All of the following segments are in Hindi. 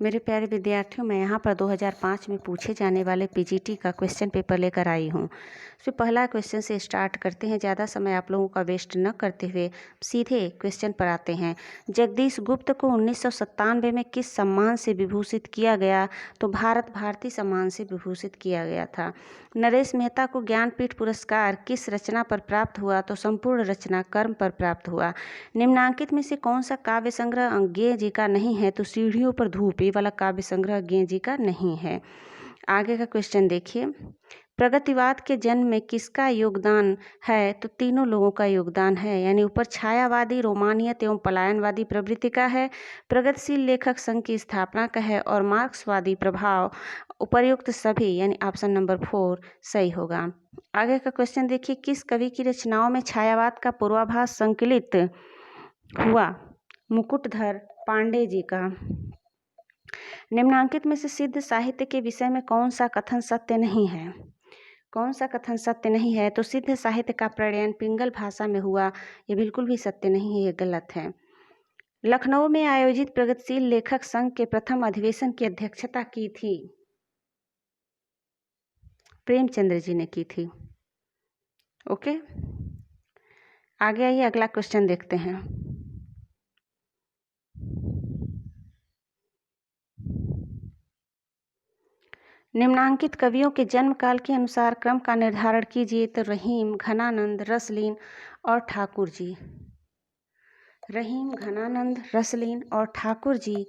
मेरे प्यारे विद्यार्थियों, मैं यहाँ पर 2005 में पूछे जाने वाले पीजीटी का क्वेश्चन पेपर लेकर आई हूँ। तो पहला क्वेश्चन से स्टार्ट करते हैं। ज़्यादा समय आप लोगों का वेस्ट न करते हुए सीधे क्वेश्चन पर आते हैं। जगदीश गुप्त को 1997 में किस सम्मान से विभूषित किया गया? तो भारत भारती सम्मान से विभूषित किया गया था। नरेश मेहता को ज्ञानपीठ पुरस्कार किस रचना पर प्राप्त हुआ? तो संपूर्ण रचना कर्म पर प्राप्त हुआ। निम्नांकित में से कौन सा काव्य संग्रह ज्ञेय जी का नहीं है? तो सीढ़ियों पर धूप, ये वाला काव्य संग्रह ज्ञेय जी का नहीं है। आगे का क्वेश्चन देखिए। प्रगतिवाद के जन्म में किसका योगदान है? तो तीनों लोगों का योगदान है। यानी ऊपर छायावादी, रोमानियत एवं पलायनवादी प्रवृत्ति का है, प्रगतिशील लेखक संघ की स्थापना का है और मार्क्सवादी प्रभाव। उपर्युक्त सभी यानी ऑप्शन नंबर 4 सही होगा। आगे का क्वेश्चन देखिए। किस कवि की रचनाओं में छायावाद का पूर्वाभास संकलित हुआ? मुकुटधर पांडे जी का। निम्नांकित में से सिद्ध साहित्य के विषय में कौन सा कथन सत्य नहीं है? कौन सा कथन सत्य नहीं है? तो सिद्ध साहित्य का प्रणयन पिंगल भाषा में हुआ, ये बिल्कुल भी सत्य नहीं है, ये गलत है। लखनऊ में आयोजित प्रगतिशील लेखक संघ के प्रथम अधिवेशन की अध्यक्षता की थी? प्रेमचंद्र जी ने की थी। ओके, आगे आइए, अगला क्वेश्चन देखते हैं। निम्नांकित कवियों के जन्म काल के अनुसार क्रम का निर्धारण कीजिए। तो रहीम, घनानंद, रसलीन और ठाकुर जी। रहीम, घनानंद, रसलीन और ठाकुर जी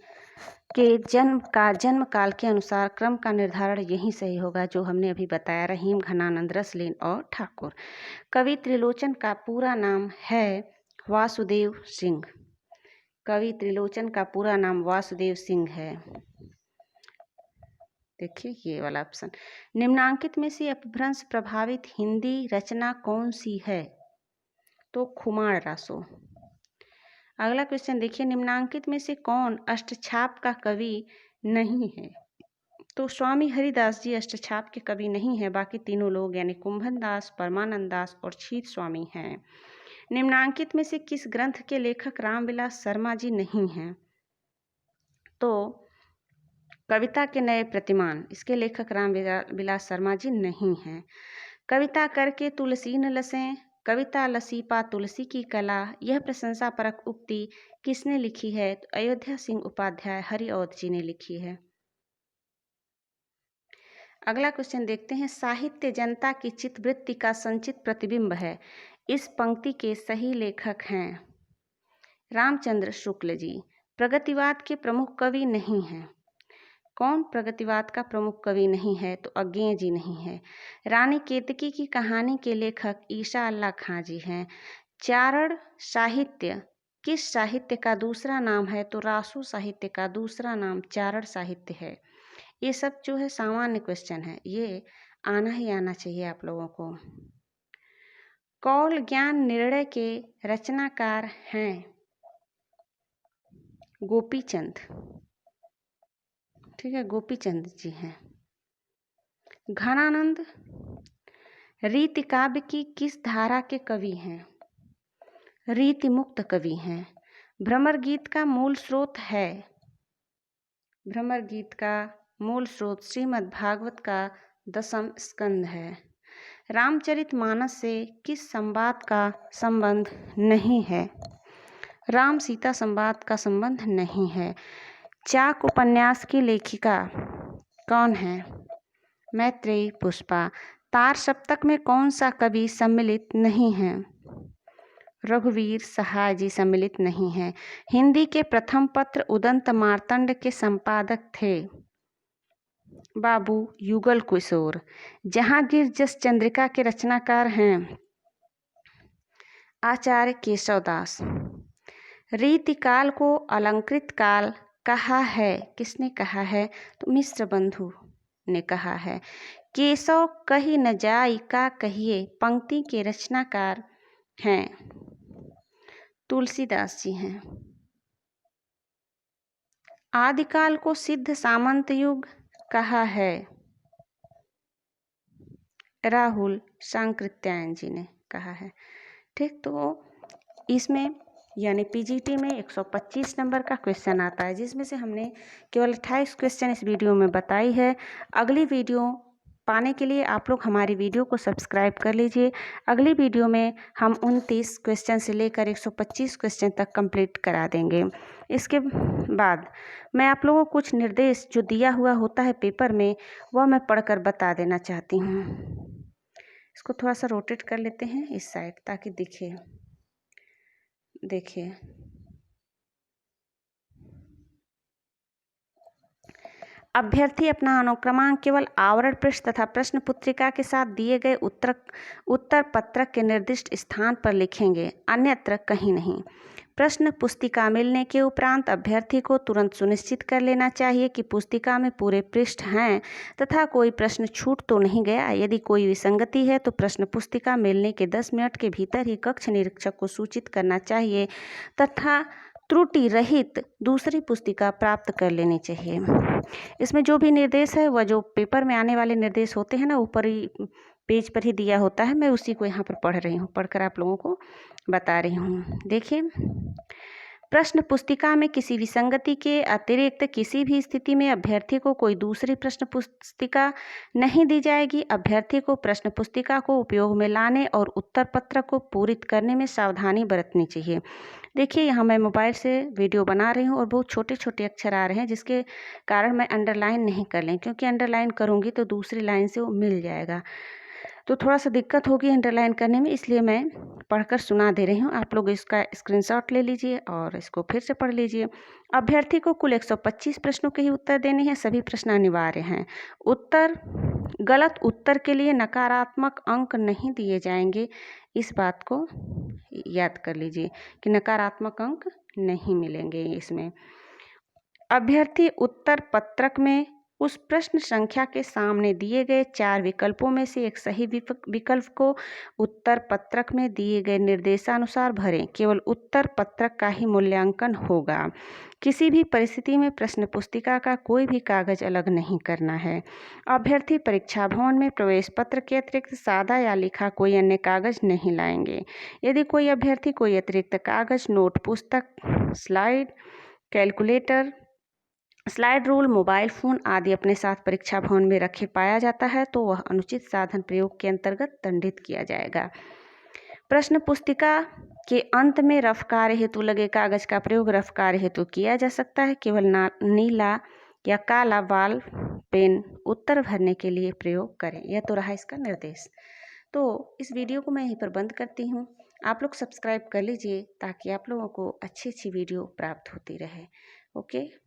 के जन्म काल के अनुसार क्रम का निर्धारण यही सही होगा जो हमने अभी बताया, रहीम, घनानंद, रसलीन और ठाकुर। कवि त्रिलोचन का पूरा नाम है वासुदेव सिंह। कवि त्रिलोचन का पूरा नाम वासुदेव सिंह है। देखिए ये वाला ऑप्शन। निम्नांकित में से अपभ्रंश प्रभावित हिंदी रचना कौन सी है? तो खुमार रासो। अगला क्वेश्चन देखिए। निम्नांकित में से कौन अष्टछाप का कवि नहीं है? तो स्वामी हरिदास जी अष्टछाप के कवि नहीं है, बाकी तीनों लोग यानी कुंभन दास, परमानंद दास और क्षीर स्वामी हैं। निम्नांकित में से किस ग्रंथ के लेखक रामविलास शर्मा जी नहीं हैं? तो कविता के नए प्रतिमान, इसके लेखक रामविलास शर्मा जी नहीं हैं। कविता करके तुलसी न लसें, कविता लसीपा तुलसी की कला, यह प्रशंसा परक उक्ति किसने लिखी है? तो अयोध्या सिंह उपाध्याय हरिऔध जी ने लिखी है। अगला क्वेश्चन देखते हैं। साहित्य जनता की चित्तवृत्ति का संचित प्रतिबिंब है, इस पंक्ति के सही लेखक हैं? रामचंद्र शुक्ल जी। प्रगतिवाद के प्रमुख कवि नहीं हैं। कौन प्रगतिवाद का प्रमुख कवि नहीं है? तो अज्ञेय जी नहीं है। रानी केतकी की कहानी के लेखक ईशा अल्लाह खां जी हैं। चारण साहित्य किस साहित्य का दूसरा नाम है? तो रासो साहित्य का दूसरा नाम चारण साहित्य है। ये सब जो है सामान्य क्वेश्चन है, ये आना ही आना चाहिए आप लोगों को। कौल ज्ञान निर्णय के रचनाकार हैं गोपीचंद। ठीक है, गोपीचंद जी हैं। घनानंद रीति काव्य की किस धारा के कवि हैं? रीति मुक्त कवि हैं। भ्रमर गीत का मूल स्रोत है? भ्रमर गीत का मूल स्रोत श्रीमद् भागवत का 10वां स्कंद है। रामचरितमानस से किस संवाद का संबंध नहीं है? राम सीता संवाद का संबंध नहीं है। चाक उपन्यास की लेखिका कौन है? मैत्रेयी पुष्पा। तार सप्तक में कौन सा कवि सम्मिलित नहीं है? रघुवीर सहाय जी सम्मिलित नहीं है। हिंदी के प्रथम पत्र उदंत मार्तंड के संपादक थे बाबू युगल किशोर। जहांगीर जस चंद्रिका के रचनाकार हैं आचार्य केशवदास। रीतिकाल को अलंकृत काल कहा है, किसने कहा है? तो मिश्र बंधु ने कहा है। केशव कही न जाई का कहिए पंक्ति के रचनाकार हैं तुलसीदास जी हैं। आदिकाल को सिद्ध सामंत युग कहा है राहुल सांकृत्यायन जी ने कहा है। ठीक, तो इसमें यानी पीजीटी में 125 नंबर का क्वेश्चन आता है, जिसमें से हमने केवल 28 क्वेश्चन इस वीडियो में बताई है। अगली वीडियो पाने के लिए आप लोग हमारी वीडियो को सब्सक्राइब कर लीजिए। अगली वीडियो में हम 29 क्वेश्चन से लेकर 125 क्वेश्चन तक कंप्लीट करा देंगे। इसके बाद मैं आप लोगों को कुछ निर्देश जो दिया हुआ होता है पेपर में, वह मैं पढ़कर बता देना चाहती हूँ। इसको थोड़ा सा रोटेट कर लेते हैं इस साइड ताकि दिखे। देखिए, अभ्यर्थी अपना अनुक्रमांक केवल आवरण पृष्ठ तथा प्रश्न पुस्तिका के साथ दिए गए उत्तर पत्रक के निर्दिष्ट स्थान पर लिखेंगे, अन्यत्र कहीं नहीं। प्रश्न पुस्तिका मिलने के उपरांत अभ्यर्थी को तुरंत सुनिश्चित कर लेना चाहिए कि पुस्तिका में पूरे पृष्ठ हैं तथा कोई प्रश्न छूट तो नहीं गया। यदि कोई विसंगति है तो प्रश्न पुस्तिका मिलने के 10 मिनट के भीतर ही कक्ष निरीक्षक को सूचित करना चाहिए तथा त्रुटि रहित दूसरी पुस्तिका प्राप्त कर लेनी चाहिए। इसमें जो भी निर्देश है वह जो पेपर में आने वाले निर्देश होते हैं ना, ऊपर ही पेज पर ही दिया होता है। मैं उसी को यहाँ पर पढ़ रही हूँ, पढ़कर आप लोगों को बता रही हूँ। देखिए, प्रश्न पुस्तिका में किसी विसंगति के अतिरिक्त किसी भी स्थिति में अभ्यर्थी को कोई दूसरी प्रश्न पुस्तिका नहीं दी जाएगी। अभ्यर्थी को प्रश्न पुस्तिका को उपयोग में लाने और उत्तर पत्रक को पूरित करने में सावधानी बरतनी चाहिए। देखिए, यहाँ मैं मोबाइल से वीडियो बना रही हूँ और बहुत छोटे छोटे अक्षर आ रहे हैं, जिसके कारण मैं अंडरलाइन नहीं कर लें, क्योंकि अंडरलाइन करूँगी तो दूसरी लाइन से वो मिल जाएगा, तो थोड़ा सा दिक्कत होगी अंडरलाइन करने में, इसलिए मैं पढ़कर सुना दे रही हूँ। आप लोग इसका स्क्रीनशॉट ले लीजिए और इसको फिर से पढ़ लीजिए। अभ्यर्थी को कुल 125 प्रश्नों के ही उत्तर देने हैं। सभी प्रश्न अनिवार्य हैं। गलत उत्तर के लिए नकारात्मक अंक नहीं दिए जाएंगे। इस बात को याद कर लीजिए कि नकारात्मक अंक नहीं मिलेंगे इसमें। अभ्यर्थी उत्तर पत्रक में उस प्रश्न संख्या के सामने दिए गए 4 विकल्पों में से एक सही विकल्प को उत्तर पत्रक में दिए गए निर्देशानुसार भरें। केवल उत्तर पत्रक का ही मूल्यांकन होगा। किसी भी परिस्थिति में प्रश्न पुस्तिका का कोई भी कागज अलग नहीं करना है। अभ्यर्थी परीक्षा भवन में प्रवेश पत्र के अतिरिक्त सादा या लिखा कोई अन्य कागज नहीं लाएंगे। यदि कोई अभ्यर्थी कोई अतिरिक्त कागज, नोट पुस्तक, calculator, slide rule, mobile phone आदि अपने साथ परीक्षा भवन में रखे पाया जाता है तो वह अनुचित साधन प्रयोग के अंतर्गत दंडित किया जाएगा। प्रश्न पुस्तिका के अंत में रफ कार्य हेतु लगे कागज का प्रयोग रफ कार्य हेतु किया जा सकता है। केवल नीला या काला बॉल पेन उत्तर भरने के लिए प्रयोग करें। यह तो रहा इसका निर्देश। तो इस वीडियो को मैं यहीं पर बंद करती हूँ। आप लोग सब्सक्राइब कर लीजिए ताकि आप लोगों को अच्छी अच्छी वीडियो प्राप्त होती रहे। ओके।